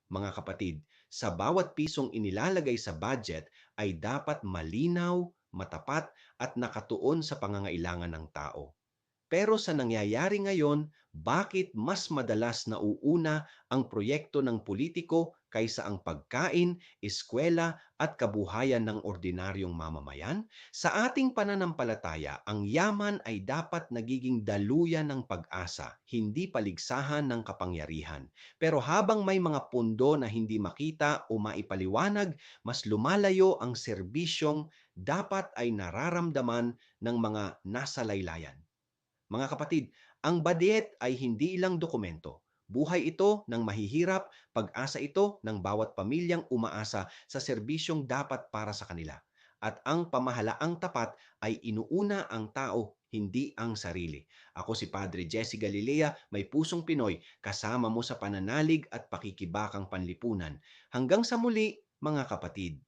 Mga kapatid, sa bawat pisong inilalagay sa budget ay dapat malinaw, matapat at nakatuon sa pangangailangan ng tao. Pero sa nangyayari ngayon, bakit mas madalas nauuna ang proyekto ng politiko kaysa ang pagkain, eskwela at kabuhayan ng ordinaryong mamamayan? Sa ating pananampalataya, ang yaman ay dapat nagiging daluyan ng pag-asa, hindi paligsahan ng kapangyarihan. Pero habang may mga pundo na hindi makita o maipaliwanag, mas lumalayo ang serbisyong dapat ay nararamdaman ng mga nasa laylayan. Mga kapatid, ang budget ay hindi ilang dokumento. Buhay ito ng mahihirap, pag-asa ito ng bawat pamilyang umaasa sa serbisyong dapat para sa kanila. At ang pamahalaang tapat ay inuuna ang tao, hindi ang sarili. Ako si Padre Jesse Galilea, may pusong Pinoy, kasama mo sa pananalig at pakikibakang panlipunan. Hanggang sa muli, mga kapatid.